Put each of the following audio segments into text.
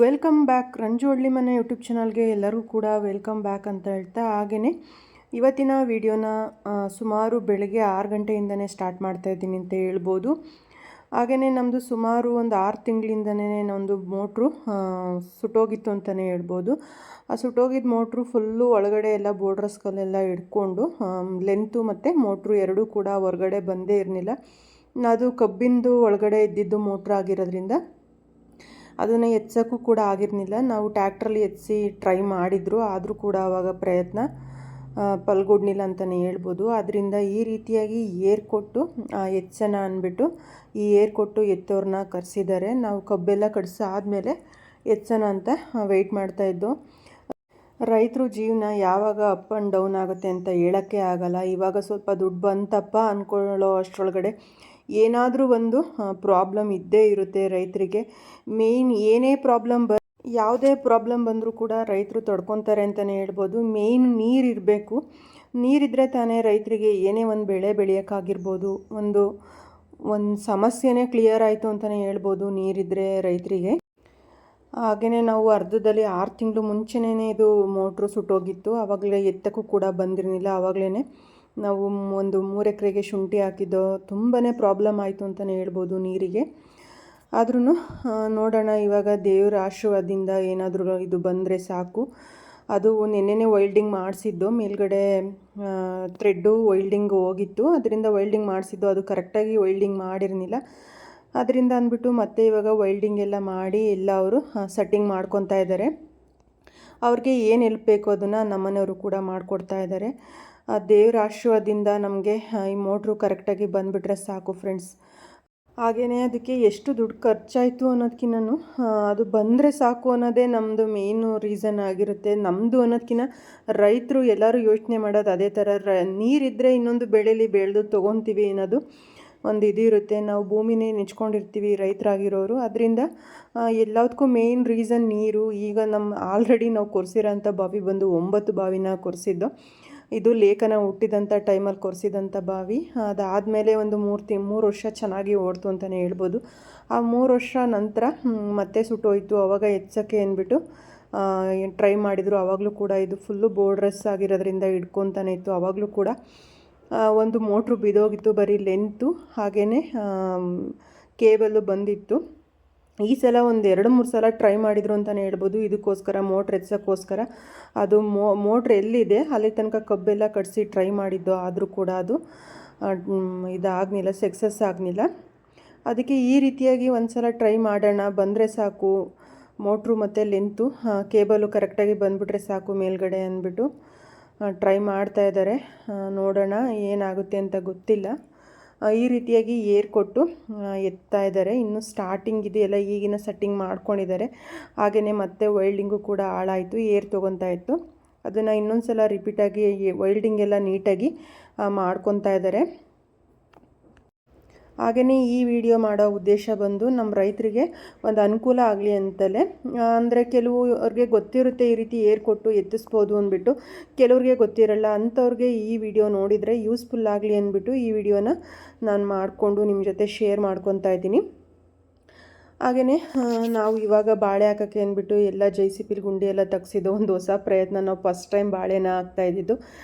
Welcome back Ranju ಹಳ್ಳಿ ಮನೆ YouTube ಚಾನಲ್ಗೆ ಎಲ್ಲರಿಗೂ ಕೂಡ ವೆಲ್ಕಮ್ ಬ್ಯಾಕ್ ಅಂತ ಹೇಳ್ತಾ ಹಾಗೆಯೇ ಇವತ್ತಿನ ವಿಡಿಯೋನ ಸುಮಾರು ಬೆಳಗ್ಗೆ 6 ಗಂಟೆಯಿಂದನೇ ಸ್ಟಾರ್ಟ್ ಮಾಡ್ತಾ ಇದ್ದೀನಿ ಅಂತ ಹೇಳ್ಬೋದು. ಹಾಗೆಯೇ ನಮ್ಮದು ಸುಮಾರು ಒಂದು 6 ತಿಂಗಳಿಂದನೇ ನಮ್ಮದು ಮೋಟ್ರು ಸುಟ್ಟೋಗಿತ್ತು ಅಂತಲೇ ಹೇಳ್ಬೋದು. ಆ ಸುಟ್ಟೋಗಿದ್ದ ಮೋಟ್ರು ಫುಲ್ಲು ಒಳಗಡೆ ಎಲ್ಲ ಬೋರ್ಡ್ರಸ್ಗಳೆಲ್ಲ ಹಿಡ್ಕೊಂಡು ಲೆಂತು ಮತ್ತು ಮೋಟ್ರು ಎರಡೂ ಕೂಡ ಹೊರಗಡೆ ಬಂದೇ ಇರಲಿಲ್ಲ. ಅದು ಕಬ್ಬಿಂದು ಒಳಗಡೆ ಇದ್ದಿದ್ದು ಮೋಟ್ರ್ ಆಗಿರೋದ್ರಿಂದ ಅದನ್ನು ಎತ್ಸೋಕ್ಕೂ ಕೂಡ ಆಗಿರಲಿಲ್ಲ. ನಾವು ಟ್ಯಾಕ್ಟ್ರಲ್ಲಿ ಎತ್ಸಿ ಟ್ರೈ ಮಾಡಿದ್ರು, ಆದರೂ ಕೂಡ ಆವಾಗ ಪ್ರಯತ್ನ ಫಲಗೊಡ್ನಿಲ್ಲ ಅಂತಲೇ ಹೇಳ್ಬೋದು. ಅದರಿಂದ ಈ ರೀತಿಯಾಗಿ ಏರ್ ಕೊಟ್ಟು ಎತ್ಸೋಣ ಅಂದ್ಬಿಟ್ಟು ಈ ಏರ್ ಕೊಟ್ಟು ಎತ್ತೋರನ್ನ ಕರೆಸಿದ್ದಾರೆ. ನಾವು ಕಬ್ಬೆಲ್ಲ ಕಡಿಸಾದ್ಮೇಲೆ ಎತ್ಸೋಣ ಅಂತ ವೆಯ್ಟ್ ಮಾಡ್ತಾಯಿದ್ದು. ರೈತರು ಜೀವನ ಯಾವಾಗ ಅಪ್ ಆ್ಯಂಡ್ ಡೌನ್ ಆಗುತ್ತೆ ಅಂತ ಹೇಳೋಕ್ಕೆ ಆಗಲ್ಲ. ಇವಾಗ ಸ್ವಲ್ಪ ದುಡ್ಡು ಬಂತಪ್ಪ ಅಂದ್ಕೊಳ್ಳೋ ಅಷ್ಟರೊಳಗಡೆ ಏನಾದರೂ ಒಂದು ಪ್ರಾಬ್ಲಮ್ ಇದ್ದೇ ಇರುತ್ತೆ ರೈತರಿಗೆ. ಮೇಯ್ನ್ ಏನೇ ಯಾವುದೇ ಪ್ರಾಬ್ಲಮ್ ಬಂದರೂ ಕೂಡ ರೈತರು ತಡ್ಕೊತಾರೆ ಅಂತಲೇ ಹೇಳ್ಬೋದು. ಮೇಯ್ನ್ ನೀರಿರಬೇಕು. ನೀರಿದ್ದರೆ ತಾನೇ ರೈತರಿಗೆ ಏನೇ ಒಂದು ಬೆಳೆ ಬೆಳೆಯೋಕ್ಕಾಗಿರ್ಬೋದು, ಒಂದು ಸಮಸ್ಯೆನೇ ಕ್ಲಿಯರ್ ಆಯಿತು ಅಂತಲೇ ಹೇಳ್ಬೋದು ನೀರಿದ್ದರೆ ರೈತರಿಗೆ. ಹಾಗೆಯೇ ನಾವು ಅರ್ಧದಲ್ಲಿ 6 ತಿಂಗಳು ಮುಂಚೆನೇ ಇದು ಮೋಟ್ರು ಸುಟ್ಟೋಗಿತ್ತು. ಆವಾಗಲೇ ಎತ್ತಕ್ಕೂ ಕೂಡ ಬಂದಿರಲಿಲ್ಲ. ಆವಾಗಲೇ ನಾವು ಒಂದು 3 ಎಕರೆಗೆ ಶುಂಠಿ ಹಾಕಿದ್ದೋ ತುಂಬಾ ಪ್ರಾಬ್ಲಮ್ ಆಯಿತು ಅಂತಲೇ ಹೇಳ್ಬೋದು ನೀರಿಗೆ. ಆದ್ರೂ ನೋಡೋಣ, ಇವಾಗ ದೇವರ ಆಶೀರ್ವಾದದಿಂದ ಏನಾದರೂ ಇದು ಬಂದರೆ ಸಾಕು. ಅದು ನೆನ್ನೆನೇ ವೈಲ್ಡಿಂಗ್ ಮಾಡಿಸಿದ್ದು, ಮೇಲ್ಗಡೆ ಥ್ರೆಡ್ಡು ವೈಲ್ಡಿಂಗ್ ಹೋಗಿತ್ತು, ಅದರಿಂದ ವೈಲ್ಡಿಂಗ್ ಮಾಡಿಸಿದ್ದು. ಅದು ಕರೆಕ್ಟಾಗಿ ವೈಲ್ಡಿಂಗ್ ಮಾಡಿರಲಿಲ್ಲ. ಅದರಿಂದ ಅಂದ್ಬಿಟ್ಟು ಮತ್ತೆ ಇವಾಗ ವೈಲ್ಡಿಂಗ್ ಎಲ್ಲ ಮಾಡಿ ಎಲ್ಲ ಅವರು ಸೆಟ್ಟಿಂಗ್ ಮಾಡ್ಕೊತಾ ಇದ್ದಾರೆ. ಅವ್ರಿಗೆ ಏನು ಹೆಲ್ಪ್ ಬೇಕು ಅದನ್ನು ನಮ್ಮನೆಯವರು ಕೂಡ ಮಾಡಿಕೊಡ್ತಾ ಇದ್ದಾರೆ. ದೇವರ ಆಶೀರ್ವಾದದಿಂದ ನಮಗೆ ಈ ಮೋಟ್ರು ಕರೆಕ್ಟಾಗಿ ಬಂದುಬಿಟ್ರೆ ಸಾಕು ಫ್ರೆಂಡ್ಸ್. ಹಾಗೆಯೇ ಅದಕ್ಕೆ ಎಷ್ಟು ದುಡ್ಡು ಖರ್ಚಾಯಿತು ಅನ್ನೋದಕ್ಕಿಂತನೂ ಅದು ಬಂದರೆ ಸಾಕು ಅನ್ನೋದೇ ನಮ್ಮದು ಮೇಯ್ನು ರೀಸನ್ ಆಗಿರುತ್ತೆ. ನಮ್ಮದು ಅನ್ನೋದಕ್ಕಿಂತ ರೈತರು ಎಲ್ಲರೂ ಯೋಚನೆ ಮಾಡೋದು ಅದೇ ಥರ. ನೀರಿದ್ದರೆ ಇನ್ನೊಂದು ಬೆಳೀಲಿ, ಬೆಳೆದು ತೊಗೊತೀವಿ ಅನ್ನೋದು ಒಂದು ಇದಿರುತ್ತೆ. ನಾವು ಭೂಮಿನೇ ನೆಚ್ಕೊಂಡಿರ್ತೀವಿ ರೈತರಾಗಿರೋರು. ಅದರಿಂದ ಎಲ್ಲದಕ್ಕೂ ಮೇಯ್ನ್ ರೀಸನ್ ನೀರು. ಈಗ ಆಲ್ರೆಡಿ ನಾವು ಕೊರೆಸಿರೋಂಥ ಬಾವಿ ಬಂದು 9 ಬಾವಿನ ಕೊರೆಸಿದ್ದು. ಇದು ಲೇಖನ ಹುಟ್ಟಿದಂಥ ಟೈಮಲ್ಲಿ ಕೊರೆಸಿದಂಥ ಬಾವಿ. ಅದಾದಮೇಲೆ ಒಂದು 3 ವರ್ಷ ಚೆನ್ನಾಗಿ ಓಡ್ತು ಅಂತಲೇ ಹೇಳ್ಬೋದು. ಆ 3 ವರ್ಷ ನಂತರ ಮತ್ತೆ ಸುಟ್ಟೋಯ್ತು. ಆವಾಗ ಎತ್ಸೋಕ್ಕೆ ಅಂದ್ಬಿಟ್ಟು ಟ್ರೈ ಮಾಡಿದರು. ಆವಾಗಲೂ ಕೂಡ ಇದು ಫುಲ್ಲು ಬೋರ್ಡ್ರೆಸ್ ಆಗಿರೋದ್ರಿಂದ ಹಿಡ್ಕೊತಾನೆ ಇತ್ತು. ಆವಾಗಲೂ ಕೂಡ ಒಂದು ಮೋಟ್ರು ಬಿದ್ದೋಗಿತ್ತು, ಬರೀ ಲೆಂತು ಹಾಗೆಯೇ ಕೇಬಲ್ಲು ಬಂದಿತ್ತು. ಈ ಸಲ ಒಂದು 2-3 ಸಲ ಟ್ರೈ ಮಾಡಿದರು ಅಂತಲೇ ಹೇಳ್ಬೋದು. ಇದಕ್ಕೋಸ್ಕರ ಮೋಟ್ರ್ ಎತ್ಸೋಕ್ಕೋಸ್ಕರ ಅದು ಮೋಟ್ರ್ ಎಲ್ಲಿದೆ ಅಲ್ಲಿ ತನಕ ಕಬ್ಬೆಲ್ಲ ಕಡಿಸಿ ಟ್ರೈ ಮಾಡಿದ್ದು, ಆದರೂ ಕೂಡ ಅದು ಇದಾಗಲಿಲ್ಲ, ಸಕ್ಸಸ್ ಆಗಲಿಲ್ಲ. ಅದಕ್ಕೆ ಈ ರೀತಿಯಾಗಿ ಒಂದು ಸಲ ಟ್ರೈ ಮಾಡೋಣ, ಬಂದರೆ ಸಾಕು ಮೋಟ್ರು ಮತ್ತು ಲೆಂತು ಕೇಬಲು ಕರೆಕ್ಟಾಗಿ ಬಂದುಬಿಟ್ರೆ ಸಾಕು ಮೇಲ್ಗಡೆ ಅಂದ್ಬಿಟ್ಟು ಟ್ರೈ ಮಾಡ್ತಾಯಿದ್ದಾರೆ. ನೋಡೋಣ ಏನಾಗುತ್ತೆ ಅಂತ ಗೊತ್ತಿಲ್ಲ. ಈ ರೀತಿಯಾಗಿ ಏರ್ ಕೊಟ್ಟು ಎತ್ತಾ ಇದ್ದಾರೆ. ಇನ್ನು ಸ್ಟಾರ್ಟಿಂಗ್ ಇದೆಯಲ್ಲ, ಈಗಿನ ಸೆಟ್ಟಿಂಗ್ ಮಾಡ್ಕೊಂಡಿದ್ದಾರೆ. ಹಾಗೆಯೇ ಮತ್ತೆ ವೈಲ್ಡಿಂಗು ಕೂಡ ಹಾಳಾಯಿತು, ಏರ್ ತೊಗೊತಾ ಇತ್ತು. ಅದನ್ನು ಇನ್ನೊಂದು ಸಲ ರಿಪೀಟಾಗಿ ವೈಲ್ಡಿಂಗ್ ಎಲ್ಲ ನೀಟಾಗಿ ಮಾಡ್ಕೊತಾ ಇದ್ದಾರೆ. ಹಾಗೆಯೇ ಈ ವಿಡಿಯೋ ಮಾಡೋ ಉದ್ದೇಶ ಬಂದು ನಮ್ಮ ರೈತರಿಗೆ ಒಂದು ಅನುಕೂಲ ಆಗಲಿ ಅಂತಲೇ. ಅಂದರೆ ಅವ್ರಿಗೆ ಗೊತ್ತಿರುತ್ತೆ ಈ ರೀತಿ ಏರ್ ಕೊಟ್ಟು ಎತ್ತಿಸ್ಬೋದು ಅಂದ್ಬಿಟ್ಟು, ಕೆಲವ್ರಿಗೆ ಗೊತ್ತಿರಲ್ಲ. ಅಂಥವ್ರಿಗೆ ಈ ವಿಡಿಯೋ ನೋಡಿದರೆ ಯೂಸ್ಫುಲ್ ಆಗಲಿ ಅಂದ್ಬಿಟ್ಟು ಈ ವಿಡಿಯೋನ ನಾನು ಮಾಡಿಕೊಂಡು ನಿಮ್ಮ ಜೊತೆ ಶೇರ್ ಮಾಡ್ಕೊತಾ ಇದ್ದೀನಿ. ಹಾಗೆಯೇ ನಾವು ಇವಾಗ ಬಾಳೆ ಹಾಕೋಕ್ಕೆ ಅಂದ್ಬಿಟ್ಟು ಎಲ್ಲ JCB ಗುಂಡಿ ಎಲ್ಲ ತೆಗ್ಸಿದ್ದು ಒಂದು ಹೊಸ ಪ್ರಯತ್ನ. ನಾವು ಫಸ್ಟ್ ಟೈಮ್ ಬಾಳೆನ ಹಾಕ್ತಾಯಿದ್ದು.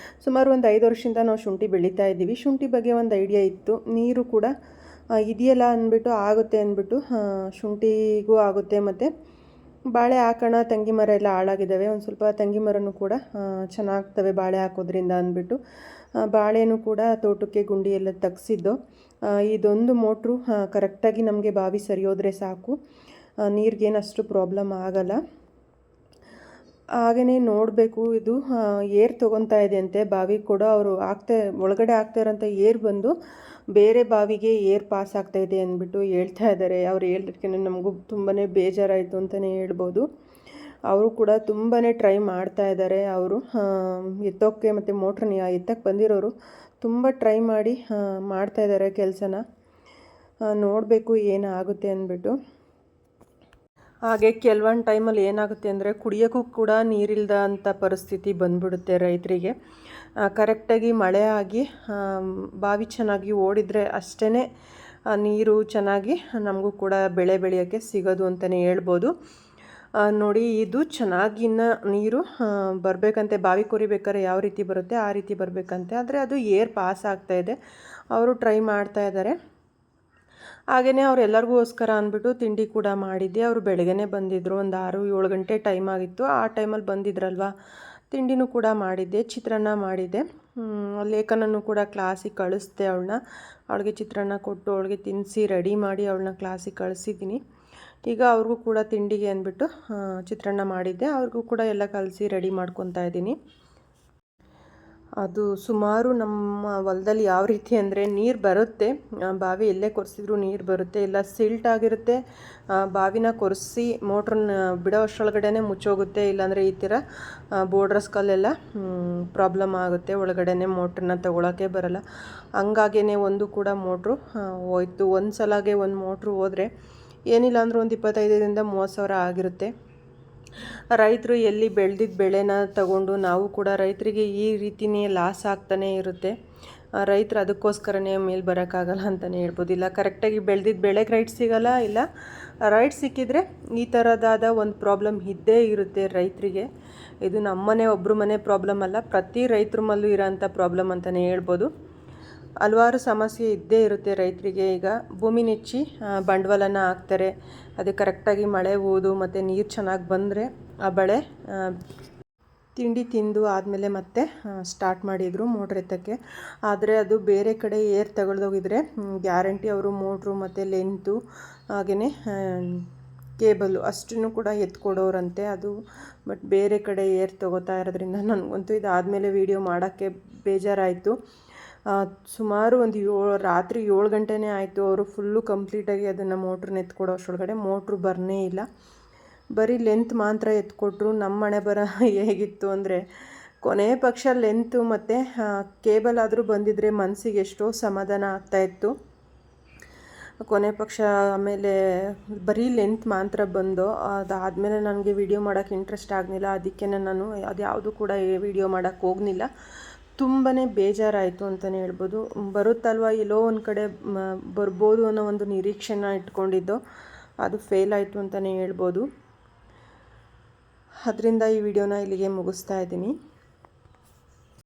ಸುಮಾರು ಒಂದು 5 ವರ್ಷದಿಂದ ನಾವು ಶುಂಠಿ ಬೆಳೀತಾ ಇದ್ದೀವಿ. ಶುಂಠಿ ಬಗ್ಗೆ ಒಂದು ಐಡಿಯಾ ಇತ್ತು, ನೀರು ಕೂಡ ಇದೆಯಲ್ಲ ಅಂದ್ಬಿಟ್ಟು ಆಗುತ್ತೆ ಅಂದ್ಬಿಟ್ಟು ಶುಂಠಿಗೂ ಆಗುತ್ತೆ. ಮತ್ತು ಬಾಳೆ ಹಾಕೋಣ, ತಂಗಿ ಮರ ಎಲ್ಲ ಹಾಳಾಗಿದ್ದಾವೆ, ಒಂದು ಸ್ವಲ್ಪ ತಂಗಿ ಮರನೂ ಕೂಡ ಚೆನ್ನಾಗ್ತವೆ ಬಾಳೆ ಹಾಕೋದ್ರಿಂದ ಅಂದ್ಬಿಟ್ಟು ಬಾಳೆನೂ ಕೂಡ ತೋಟಕ್ಕೆ ಗುಂಡಿ ಎಲ್ಲ ತೆಗ್ಸಿದ್ದು. ಇದೊಂದು ಮೋಟ್ರು ಕರೆಕ್ಟಾಗಿ ನಮಗೆ ಬಾವಿ ಸರಿಯೋದ್ರೆ ಸಾಕು, ನೀರಿಗೇನಷ್ಟು ಪ್ರಾಬ್ಲಮ್ ಆಗಲ್ಲ. ಹಾಗೆಯೇ ನೋಡಬೇಕು, ಇದು ಏರ್ ತೊಗೊತಾ ಇದೆ ಅಂತೆ ಬಾವಿ ಕೂಡ. ಅವರು ಒಳಗಡೆ ಆಗ್ತಾ ಇರೋಂಥ ಏರ್ ಬಂದು ಬೇರೆ ಬಾವಿಗೆ ಏರ್ ಪಾಸ್ ಆಗ್ತಾಯಿದೆ ಅಂದ್ಬಿಟ್ಟು ಹೇಳ್ತಾ ಇದ್ದಾರೆ. ಅವ್ರು ಹೇಳಿದಕ್ಕೆ ನಮಗೂ ತುಂಬಾ ಬೇಜಾರಾಯಿತು ಅಂತಲೇ ಹೇಳ್ಬೋದು. ಅವರು ಕೂಡ ತುಂಬಾ ಟ್ರೈ ಮಾಡ್ತಾ ಇದ್ದಾರೆ. ಅವರು ಎತ್ತೋಕ್ಕೆ ಮತ್ತು ಮೋಟ್ರನ್ನ ಎತ್ತಕ್ಕೆ ಬಂದಿರೋರು ತುಂಬ ಟ್ರೈ ಮಾಡಿ ಮಾಡ್ತಾಯಿದ್ದಾರೆ ಕೆಲಸನ. ನೋಡಬೇಕು ಏನಾಗುತ್ತೆ ಅಂದ್ಬಿಟ್ಟು. ಹಾಗೆ ಕೆಲವೊಂದು ಟೈಮಲ್ಲಿ ಏನಾಗುತ್ತೆ ಅಂದರೆ ಕುಡಿಯೋಕ್ಕೂ ಕೂಡ ನೀರಿಲ್ಲದ ಅಂಥ ಪರಿಸ್ಥಿತಿ ಬಂದ್ಬಿಡುತ್ತೆ ರೈತರಿಗೆ. ಕರೆಕ್ಟಾಗಿ ಮಳೆ ಆಗಿ ಬಾವಿ ಚೆನ್ನಾಗಿ ಓಡಿದರೆ ಅಷ್ಟೇ ನೀರು ಚೆನ್ನಾಗಿ ನಮಗೂ ಕೂಡ ಬೆಳೆ ಬೆಳೆಯೋಕ್ಕೆ ಸಿಗೋದು ಅಂತಲೇ ಹೇಳ್ಬೋದು. ನೋಡಿ ಇದು ಚೆನ್ನಾಗಿ ಇನ್ನು ನೀರು ಬರಬೇಕಂತೆ, ಬಾವಿ ಕೊರಿಬೇಕಾದ್ರೆ ಯಾವ ರೀತಿ ಬರುತ್ತೆ ಆ ರೀತಿ ಬರಬೇಕಂತೆ. ಆದರೆ ಅದು ಏರ್ ಪಾಸ್ ಆಗ್ತಾಯಿದೆ, ಅವರು ಟ್ರೈ ಮಾಡ್ತಾ ಇದ್ದಾರೆ. ಹಾಗೆಯೇ ಅವರೆಲ್ಲರಿಗೋಸ್ಕರ ಅಂದ್ಬಿಟ್ಟು ತಿಂಡಿ ಕೂಡ ಮಾಡಿದ್ದೆ. ಅವರು ಬೆಳಗ್ಗೆನೇ ಬಂದಿದ್ದರು, ಒಂದು 6-7 ಗಂಟೆ ಟೈಮ್ ಆಗಿತ್ತು. ಆ ಟೈಮಲ್ಲಿ ಬಂದಿದ್ರಲ್ವ, ತಿಂಡಿನೂ ಕೂಡ ಮಾಡಿದ್ದೆ, ಚಿತ್ರಾನ್ನ ಮಾಡಿದ್ದೆ. ಲೇಖನನ್ನು ಕೂಡ ಕ್ಲಾಸಿಗೆ ಕಳಿಸ್ದೆ ಅವಳಿಗೆ ಚಿತ್ರಾನ್ನ ಕೊಟ್ಟು ಅವಳಿಗೆ ತಿನ್ನಿಸಿ ರೆಡಿ ಮಾಡಿ ಅವಳನ್ನ ಕ್ಲಾಸಿಗೆ ಕಳಿಸಿದ್ದೀನಿ. ಈಗ ಅವ್ರಿಗೂ ಕೂಡ ತಿಂಡಿಗೆ ಅಂದ್ಬಿಟ್ಟು ಚಿತ್ರಾನ್ನ ಮಾಡಿದ್ದೆ, ಅವ್ರಿಗೂ ಕೂಡ ಎಲ್ಲ ಕಲಸಿ ರೆಡಿ ಮಾಡ್ಕೊತಾ ಇದ್ದೀನಿ. ಅದು ಸುಮಾರು ನಮ್ಮ ಹೊಲದಲ್ಲಿ ಯಾವ ರೀತಿ ಅಂದರೆ ನೀರು ಬರುತ್ತೆ, ಬಾವಿ ಎಲ್ಲೇ ಕೊರೆಸಿದ್ರು ನೀರು ಬರುತ್ತೆ, ಇಲ್ಲ ಸಿಲ್ಟ್ ಆಗಿರುತ್ತೆ, ಬಾವಿನ ಕೊರೆಸಿ ಮೋಟ್ರನ್ನ ಬಿಡೋ ಅಷ್ಟರೊಳಗಡೆ ಮುಚ್ಚೋಗುತ್ತೆ, ಇಲ್ಲಾಂದರೆ ಈ ಥರ ಬೋರ್ಡ್ರಸ್ಕಲ್ಲೆಲ್ಲ ಪ್ರಾಬ್ಲಮ್ ಆಗುತ್ತೆ, ಒಳಗಡೆ ಮೋಟ್ರನ್ನ ತೊಗೊಳಕ್ಕೆ ಬರಲ್ಲ. ಹಂಗಾಗೇ ಒಂದು ಕೂಡ ಮೋಟ್ರು ಹೋಯ್ತು. ಒಂದು ಸಲಾಗೆ ಒಂದು ಮೋಟ್ರು ಹೋದರೆ ಏನಿಲ್ಲ ಅಂದರೂ ಒಂದು 25,000-30,000 ಸಾವಿರ ಆಗಿರುತ್ತೆ. ರೈತರು ಎಲ್ಲಿ ಬೆಳೆದಿದ್ದ ಬೆಳೆನ ತಗೊಂಡು ನಾವು ಕೂಡ ರೈತರಿಗೆ ಈ ರೀತಿಯೇ ಲಾಸ್ ಆಗ್ತಾನೇ ಇರುತ್ತೆ. ರೈತರು ಅದಕ್ಕೋಸ್ಕರನೇ ಮೇಲೆ ಬರೋಕ್ಕಾಗಲ್ಲ ಅಂತಲೇ ಹೇಳ್ಬೋದು. ಇಲ್ಲ ಕರೆಕ್ಟಾಗಿ ಬೆಳೆದಿದ್ದ ಬೆಳೆಗೆ ರೈಟ್ ಸಿಗೋಲ್ಲ, ಇಲ್ಲ ರೈಟ್ ಸಿಕ್ಕಿದರೆ ಈ ಥರದಾದ ಒಂದು ಪ್ರಾಬ್ಲಮ್ ಇದ್ದೇ ಇರುತ್ತೆ ರೈತರಿಗೆ. ಇದು ನಮ್ಮನೆ ಒಬ್ಬರು ಮನೆ ಪ್ರಾಬ್ಲಮ್ ಅಲ್ಲ, ಪ್ರತಿ ರೈತರ ಮಲ್ಲೂ ಇರೋಂಥ ಪ್ರಾಬ್ಲಮ್ ಅಂತಲೇ ಹೇಳ್ಬೋದು. ಹಲವಾರು ಸಮಸ್ಯೆ ಇದ್ದೇ ಇರುತ್ತೆ ರೈತರಿಗೆ. ಈಗ ಭೂಮಿ ನೆಚ್ಚಿ ಬಂಡವಾಳನ ಹಾಕ್ತಾರೆ, ಅದು ಕರೆಕ್ಟಾಗಿ ಮಳೆ ಹೋದು ಮತ್ತು ನೀರು ಚೆನ್ನಾಗಿ ಬಂದರೆ ಆ ಬೆಳೆ ತಿಂಡಿ ತಿಂದು ಆದಮೇಲೆ ಮತ್ತೆ ಸ್ಟಾರ್ಟ್ ಮಾಡಿದರು ಮೋಟ್ರ್ ಎತ್ತಕ್ಕೆ. ಆದರೆ ಅದು ಬೇರೆ ಕಡೆ ಏರ್ ತಗೊಳ್ದೋಗಿದ್ರೆ ಗ್ಯಾರಂಟಿ ಅವರು ಮೋಟ್ರು ಮತ್ತು ಲೆಂತು ಹಾಗೆಯೇ ಕೇಬಲ್ಲು ಅಷ್ಟನ್ನು ಕೂಡ ಎತ್ಕೊಡೋರಂತೆ. ಅದು ಬಟ್ ಬೇರೆ ಕಡೆ ಏರ್ ತೊಗೋತಾ ಇರೋದ್ರಿಂದ ನನಗಂತೂ ಇದಾದಮೇಲೆ ವೀಡಿಯೋ ಮಾಡೋಕ್ಕೆ ಬೇಜಾರಾಯಿತು. ಸುಮಾರು ಒಂದು ರಾತ್ರಿ 7 ಗಂಟೆನೇ ಆಯಿತು. ಅವರು ಫುಲ್ಲು ಕಂಪ್ಲೀಟಾಗಿ ಅದನ್ನು ಮೋಟ್ರನ್ನ ಎತ್ಕೊಡೋ ಅಷ್ಟರೊಳಗಡೆ ಮೋಟ್ರು ಬರ್ನೇ ಇಲ್ಲ, ಬರೀ ಲೆಂತ್ ಮಾತ್ರ ಎತ್ಕೊಟ್ರು. ನಮ್ಮ ಮನೆ ಬರ ಹೇಗಿತ್ತು ಅಂದರೆ, ಕೊನೆ ಪಕ್ಷ ಲೆಂತು ಮತ್ತು ಕೇಬಲ್ ಆದರೂ ಬಂದಿದ್ದರೆ ಮನಸ್ಸಿಗೆ ಎಷ್ಟೋ ಸಮಾಧಾನ ಆಗ್ತಾಯಿತ್ತು. ಕೊನೆ ಪಕ್ಷ ಆಮೇಲೆ ಬರೀ ಲೆಂತ್ ಮಾತ್ರ ಬಂದು ಅದಾದಮೇಲೆ ನನಗೆ ವಿಡಿಯೋ ಮಾಡೋಕ್ಕೆ ಇಂಟ್ರೆಸ್ಟ್ ಆಗಲಿಲ್ಲ. ಅದಕ್ಕೆ ನಾನು ಅದ್ಯಾವುದು ಕೂಡ ವಿಡಿಯೋ ಮಾಡೋಕ್ಕೆ ಹೋಗಲಿಲ್ಲ. ತುಂಬಾ ಬೇಜಾರಾಯಿತು ಅಂತಲೇ ಹೇಳ್ಬೋದು. ಬರುತ್ತಲ್ವ ಎಲ್ಲೋ ಒಂದು ಕಡೆ ಬರ್ಬೋದು ಅನ್ನೋ ಒಂದು ನಿರೀಕ್ಷೆನ ಇಟ್ಕೊಂಡಿದ್ದು, ಅದು ಫೇಲ್ ಆಯಿತು ಅಂತಲೇ ಹೇಳ್ಬೋದು. ಅದರಿಂದ ಈ ವಿಡಿಯೋನ ಇಲ್ಲಿಗೆ ಮುಗಿಸ್ತಾ ಇದ್ದೀನಿ.